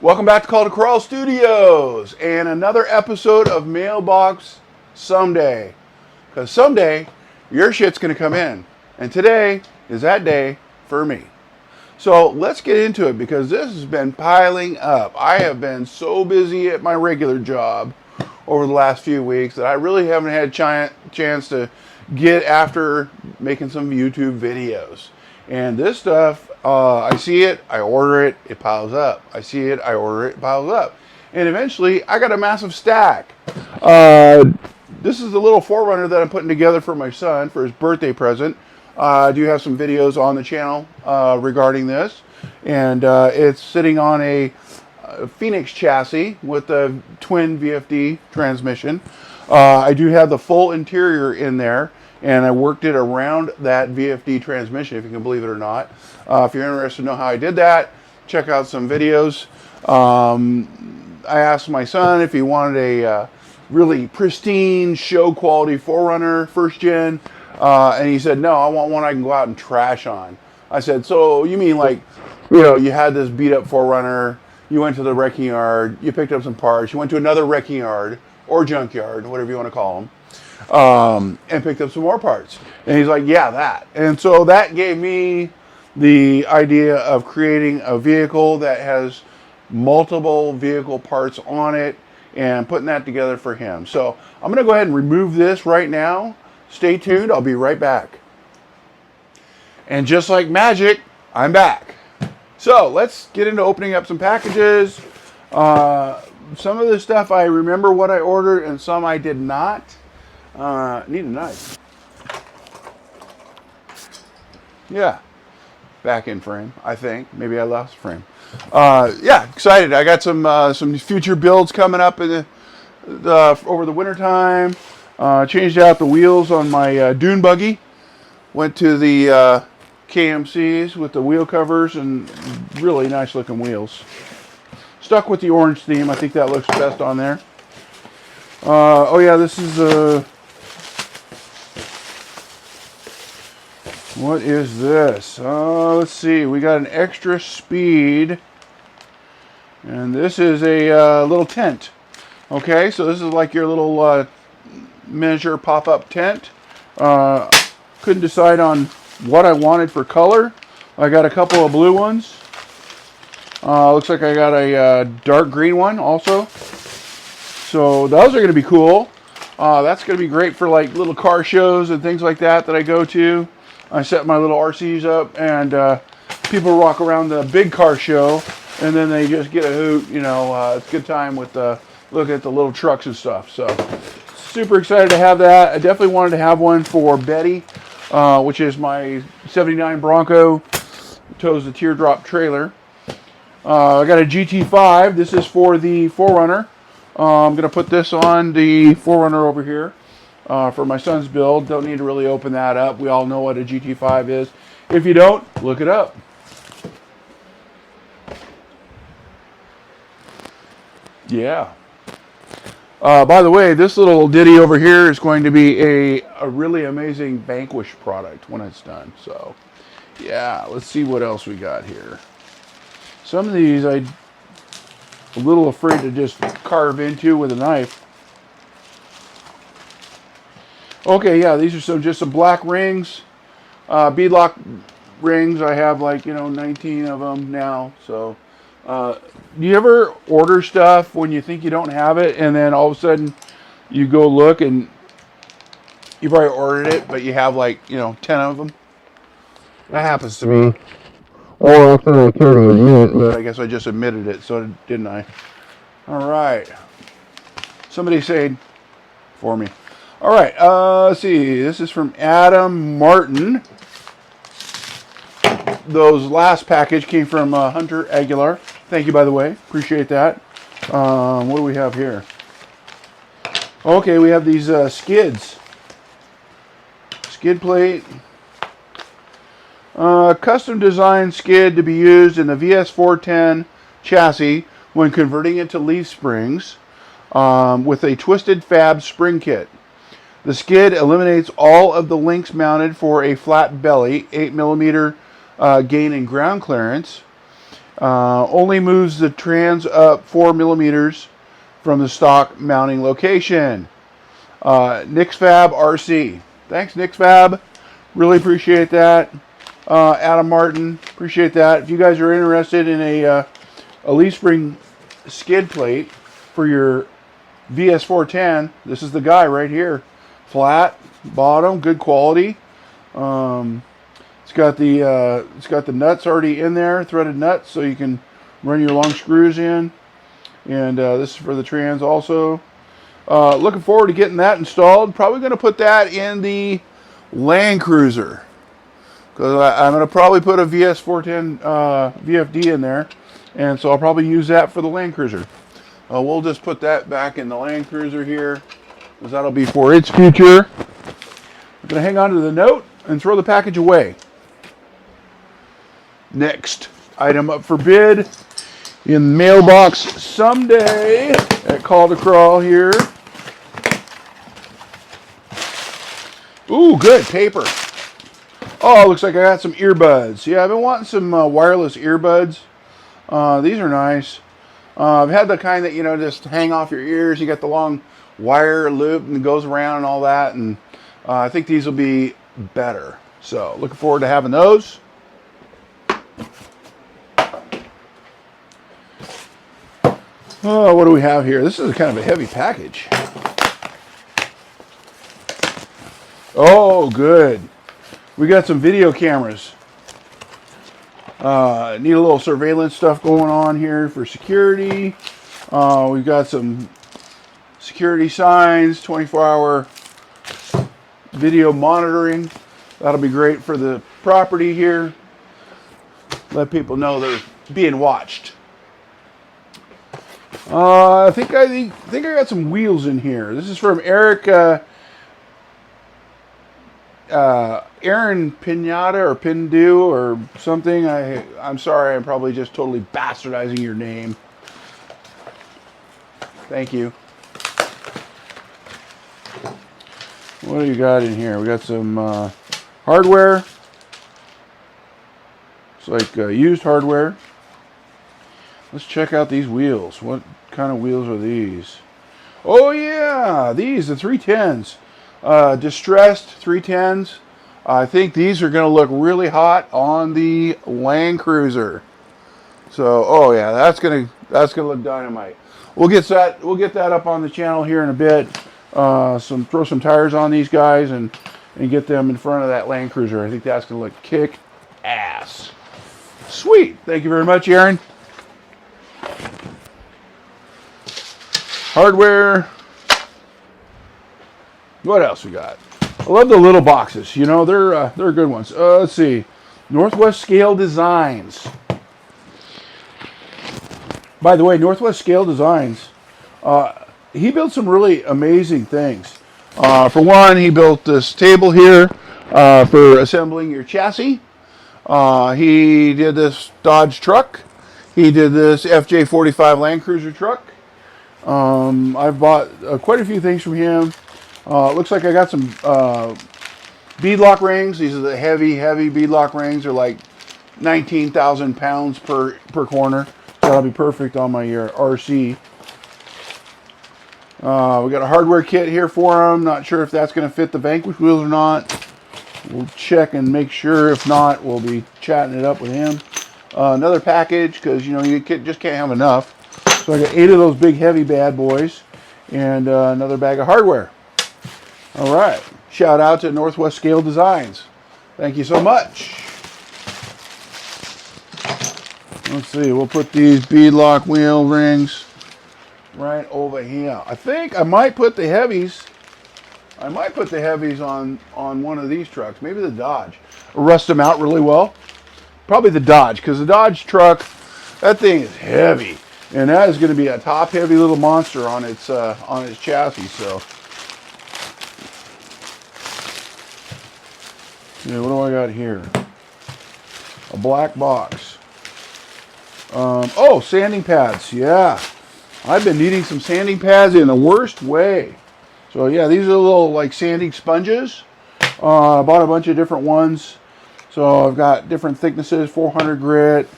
Welcome back to Call to Crawl Studios and another episode of Mailbox Someday. Because someday your shit's going to come in. And today is that day for me. So let's get into it because this has been piling up. I have been so busy at my regular job over the last few weeks that I really haven't had a chance to get after making some YouTube videos. And this stuff, I see it, I order it, it piles up. I see it, I order it, it piles up. And eventually, I got a massive stack. This is the little 4Runner that I'm putting together for my son for his birthday present. I do have some videos on the channel regarding this. And it's sitting on a Phoenix chassis with a twin VFD transmission. I do have the full interior in there. And I worked it around that VFD transmission, if you can believe it or not. If you're interested to know how I did that, check out some videos. I asked my son if he wanted a really pristine, show quality 4Runner, first gen. And he said, no, I want one I can go out and trash on. I said, so you mean like, you had this beat up 4Runner, you went to the wrecking yard, you picked up some parts, you went to another wrecking yard, or junkyard, whatever you want to call them. And picked up some more parts. And he's like, yeah, that. And so that gave me the idea of creating a vehicle that has multiple vehicle parts on it and putting that together for him. So I'm going to go ahead and remove this right now. Stay tuned. I'll be right back. And just like magic, I'm back. So let's get into opening up some packages. Some of the stuff I remember what I ordered and some I did not. Need a knife. Yeah, back in frame. I think maybe I lost frame. Yeah, excited. I got some future builds coming up in over the winter time. Changed out the wheels on my dune buggy. Went to the KMC's with the wheel covers and really nice looking wheels. Stuck with the orange theme. I think that looks best on there. Oh yeah, this is what is this? Let's see. We got an extra speed. And this is a little tent. Okay, so this is like your little miniature pop-up tent. Couldn't decide on what I wanted for color. I got a couple of blue ones. Looks like I got a dark green one also. So those are going to be cool. That's going to be great for like little car shows and things like that I go to. I set my little RCs up and people walk around the big car show and then they just get a hoot. It's a good time with look at the little trucks and stuff. So super excited to have that. I definitely wanted to have one for Betty, which is my 79 Bronco, tows the teardrop trailer. I got a GT5. This is for the 4Runner. I'm going to put this on the 4Runner over here for my son's build. Don't need to really open that up. We all know what a GT5 is. If you don't, look it up. Yeah. By the way, this little ditty over here is going to be a really amazing Vanquish product when it's done. So, yeah, let's see what else we got here. Some of these I'm a little afraid to just carve into with a knife. Okay, yeah, these are just some black rings, beadlock rings. I have 19 of them now. So, do you ever order stuff when you think you don't have it, and then all of a sudden you go look and you've already ordered it, but you have 10 of them? That happens to me. Or often I care to admit, but I guess I just admitted it, so didn't I? All right. Somebody say for me. All right. Let's see. This is from Adam Martin. Those last package came from Hunter Aguilar. Thank you, by the way. Appreciate that. What do we have here? Okay, we have these skids. Skid plate. Custom designed skid to be used in the VS410 chassis when converting it to leaf springs with a twisted fab spring kit. The skid eliminates all of the links mounted for a flat belly, 8mm gain in ground clearance, Only moves the trans up 4 millimeters from the stock mounting location. NixFab RC. Thanks, NixFab. Really appreciate that. Adam Martin, appreciate that. If you guys are interested in a leaf spring skid plate for your VS410, this is the guy right here. Flat bottom, good quality. It's got the nuts already in there, threaded nuts, so you can run your long screws in. And this is for the trans also. Looking forward to getting that installed. Probably going to put that in the Land Cruiser, because I'm going to probably put a VS410 VFD in there, and so I'll probably use that for the Land Cruiser. We'll just put that back in the Land Cruiser here, because that'll be for its future. I'm going to hang on to the note and throw the package away. Next item up for bid in Mailbox Someday at Call to Crawl here. Ooh, good paper. Oh, looks like I got some earbuds. Yeah, I've been wanting some wireless earbuds. These are nice. I've had the kind that, you know, just hang off your ears. You got the long wire loop and it goes around and all that. And I think these will be better. So, looking forward to having those. Oh, what do we have here? This is kind of a heavy package. Oh, good. We got some video cameras. Need a little surveillance stuff going on here for security. We've got some security signs, 24-hour video monitoring. That'll be great for the property here. Let people know they're being watched. I think I got some wheels in here. This is from Eric, Aaron Pinata or Pindu or something. I'm sorry, I'm probably just totally bastardizing your name. Thank you. What do you got in here? We got some hardware. It's like used hardware. Let's check out these wheels. What kind of wheels are these? Oh yeah, these, the 310s. Distressed 310s. I think these are going to look really hot on the Land Cruiser. So, oh yeah, that's gonna look dynamite. We'll get that up on the channel here in a bit. Throw some tires on these guys and get them in front of that Land Cruiser. I think that's going to look kick ass. Sweet. Thank you very much, Aaron. Hardware. What else we got? I love the little boxes. You know, they're good ones. Let's see. Northwest Scale Designs. By the way, Northwest Scale Designs, he built some really amazing things. For one, he built this table here for assembling your chassis. He did this Dodge truck. He did this FJ45 Land Cruiser truck. I've bought quite a few things from him. Looks like I got some beadlock rings. These are the heavy beadlock rings. They're like 19,000 pounds per corner. That'll be perfect on my RC. We got a hardware kit here for him. Not sure if that's going to fit the Vanquish wheels or not. We'll check and make sure. If not, we'll be chatting it up with him. Another package, because you know you just can't have enough. So I got 8 of those big heavy bad boys, and another bag of hardware. All right. Shout out to Northwest Scale Designs. Thank you so much. Let's see. We'll put these beadlock wheel rings right over here. I think I might put the heavies. I might put the heavies on one of these trucks. Maybe the Dodge. Rust them out really well. Probably the Dodge, because the Dodge truck, that thing is heavy, and that is going to be a top heavy little monster on its chassis. So, yeah, what do I got here? A black box. Oh, sanding pads. Yeah, I've been needing some sanding pads in the worst way. So yeah, these are little like sanding sponges. I bought a bunch of different ones. So I've got different thicknesses, 400 grit,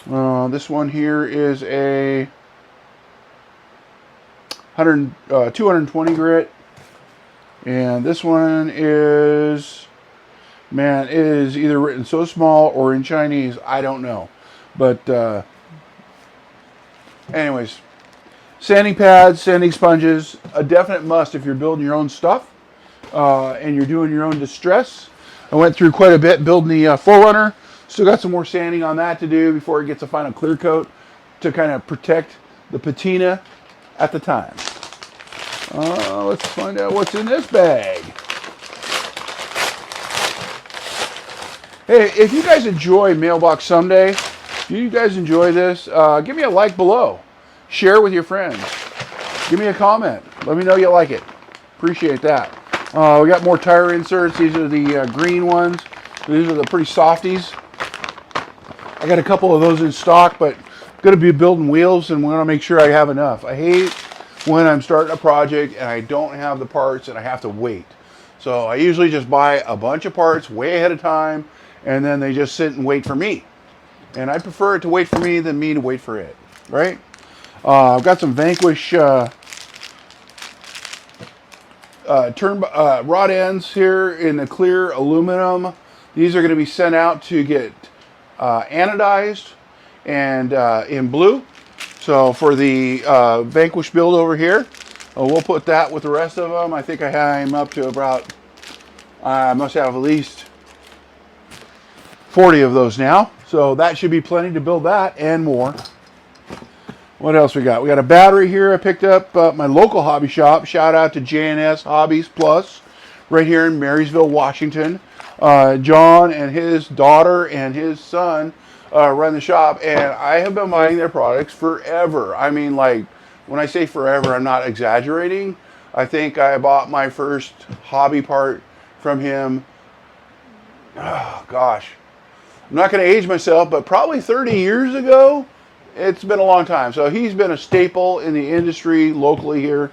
This one here is a 220 grit. And this one is, man, it is either written so small or in Chinese. I don't know. But anyways, sanding pads, sanding sponges, a definite must if you're building your own stuff and you're doing your own distress. I went through quite a bit building the 4Runner. Still got some more sanding on that to do before it gets a final clear coat to kind of protect the patina at the time. Let's find out what's in this bag. Hey, if you guys enjoy Mailbox Someday, if you guys enjoy this, give me a like below. Share with your friends. Give me a comment. Let me know you like it. Appreciate that. We got more tire inserts. These are the green ones. These are the pretty softies. I got a couple of those in stock, but going to be building wheels and want to make sure I have enough. I hate when I'm starting a project and I don't have the parts and I have to wait. So I usually just buy a bunch of parts way ahead of time and then they just sit and wait for me. And I prefer it to wait for me than me to wait for it, right? I've got some Vanquish rod ends here in the clear aluminum. These are going to be sent out to get anodized and in blue. So for the Vanquish build over here, we'll put that with the rest of them. I think I'm up to about, I must have at least 40 of those now. So that should be plenty to build that and more. What else we got? We got a battery here I picked up at my local hobby shop. Shout out to J&S Hobbies Plus right here in Marysville, Washington. John and his daughter and his son run the shop, and I have been buying their products forever. I mean, like, when I say forever, I'm not exaggerating. I think I bought my first hobby part from him, oh gosh, I'm not going to age myself, but probably 30 years ago. It's been a long time. So he's been a staple in the industry locally here.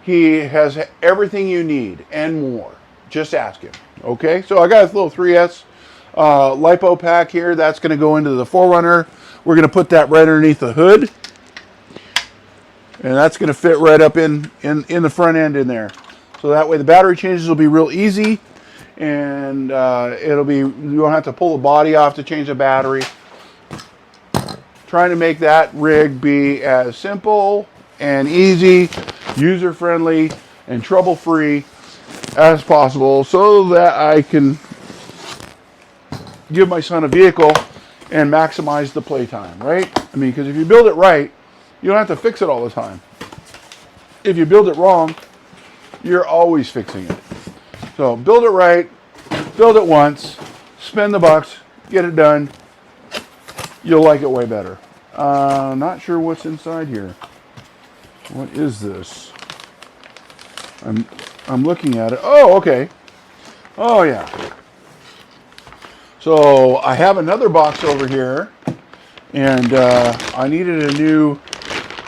He has everything you need and more. Just ask him. Okay, so I got a little 3S lipo pack here. That's going to go into the 4Runner. We're going to put that right underneath the hood. And that's going to fit right up in the front end in there. So that way the battery changes will be real easy. And it'll be, you don't have to pull the body off to change the battery. Trying to make that rig be as simple and easy, user-friendly, and trouble-free as possible so that I can give my son a vehicle and maximize the playtime, right? I mean, because if you build it right, you don't have to fix it all the time. If you build it wrong, you're always fixing it. So build it right, build it once, spend the bucks, get it done. You'll like it way better. Not sure what's inside here. What is this? I'm looking at it. Oh, okay. Oh, yeah. So I have another box over here, and I needed a new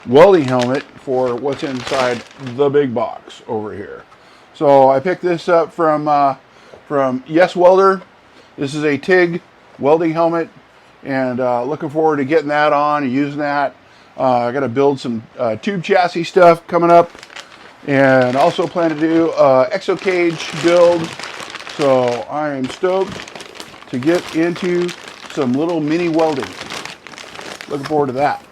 welding helmet for what's inside the big box over here. So I picked this up from Yes Welder. This is a TIG welding helmet, and looking forward to getting that on and using that. I got to build some tube chassis stuff coming up, and also plan to do exo cage build. So I am stoked to get into some little mini welding. Looking forward to that.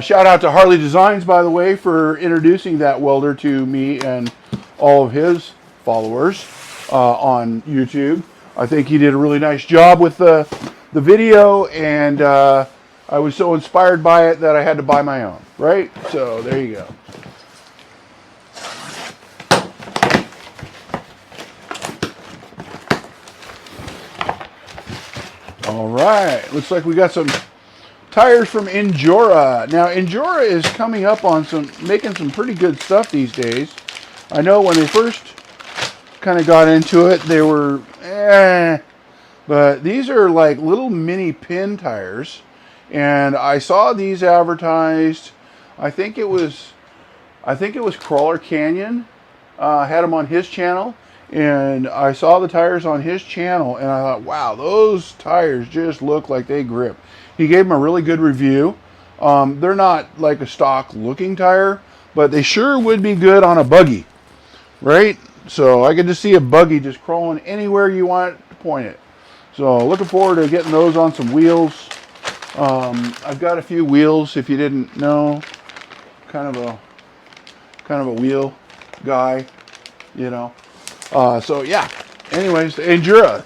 Shout out to Harley Designs, by the way, for introducing that welder to me and all of his followers on YouTube. I think he did a really nice job with the video, and I was so inspired by it that I had to buy my own, right? So there you go. All right, looks like we got some tires from Injora. Now, Injora is coming up on making some pretty good stuff these days. I know when they first kind of got into it, they were but these are like little mini pin tires, and I saw these advertised. I think it was Crawler Canyon had them on his channel, and I saw the tires on his channel, and I thought, wow, those tires just look like they grip. He gave them a really good review. They're not like a stock looking tire, but they sure would be good on a buggy, right? So I could just see a buggy just crawling anywhere you want to point it. So looking forward to getting those on some wheels. I've got a few wheels, if you didn't know. Kind of a wheel guy, you know. So yeah. Anyways, Endura.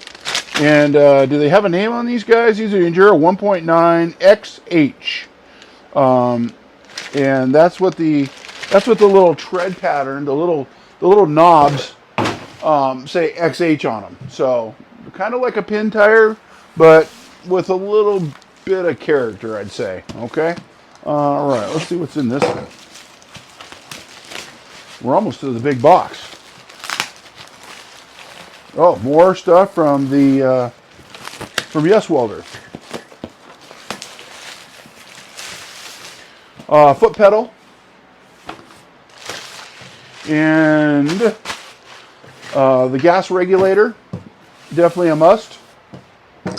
And do they have a name on these guys? These are Endura 1.9 XH. And that's what the little tread pattern, the little knobs say XH on them. So kind of like a pin tire, but with a little bit of character, I'd say. Okay. All right. Let's see what's in this thing. We're almost to the big box. Oh, more stuff from the Yes Welder. Foot pedal. And the gas regulator. Definitely a must. I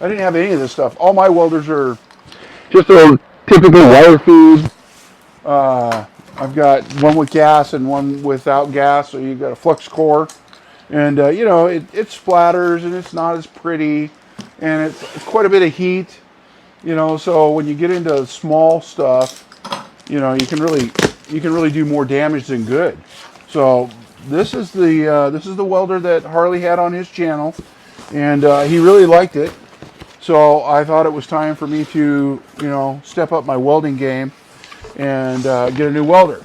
didn't have any of this stuff. All my welders are just a typical wire feed. I've got one with gas and one without gas, so you've got a flux core. And, you know, it splatters and it's not as pretty. And it's quite a bit of heat, you know, so when you get into small stuff, you know, you can really do more damage than good. So this is the welder that Harley had on his channel, and he really liked it. So I thought it was time for me to, you know, step up my welding game and get a new welder.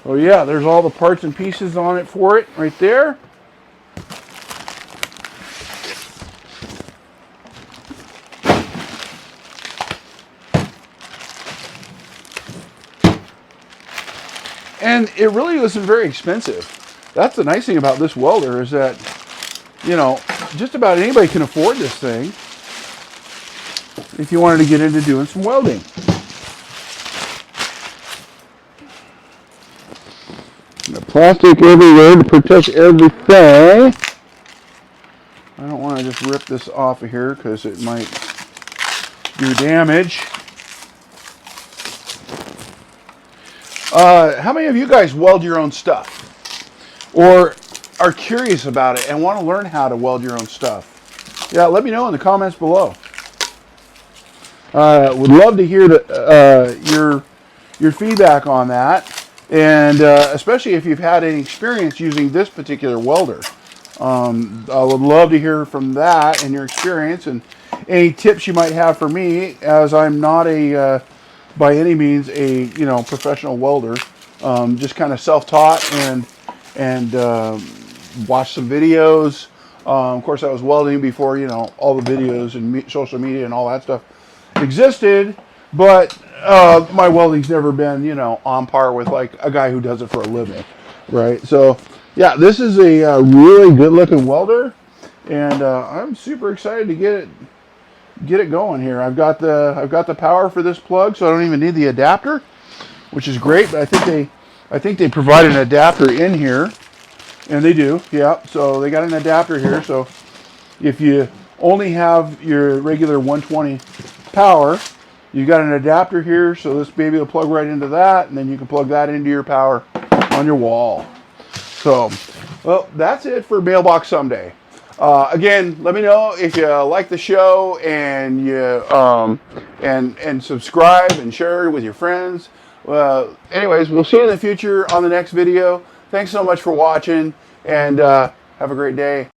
So yeah, there's all the parts and pieces on it for it right there. And it really wasn't very expensive. That's the nice thing about this welder, is that, you know, just about anybody can afford this thing if you wanted to get into doing some welding. The plastic everywhere to protect everything. I don't want to just rip this off of here because it might do damage. How many of you guys weld your own stuff? Or are curious about it and want to learn how to weld your own stuff? Yeah, let me know in the comments below. Would love to hear your feedback on that, and especially if you've had any experience using this particular welder. I would love to hear from that and your experience, and any tips you might have for me, as I'm not by any means a professional welder. Just kind of self-taught and watched some videos. Of course, I was welding before all the videos and social media and all that stuff existed, but my welding's never been on par with like a guy who does it for a living, right? So yeah, this is a really good looking welder, and I'm super excited to get it going here. I've got the power for this plug, so I don't even need the adapter, which is great. But I think they provide an adapter in here, and they do. Yeah, so they got an adapter here. So if you only have your regular 120 power, you got an adapter here, so this baby will plug right into that, and then you can plug that into your power on your wall. So, well, that's it for Mailbox Someday. Again, let me know if you like the show, and you and subscribe and share it with your friends. Anyways, we'll see you in the future on the next video. Thanks so much for watching, and have a great day.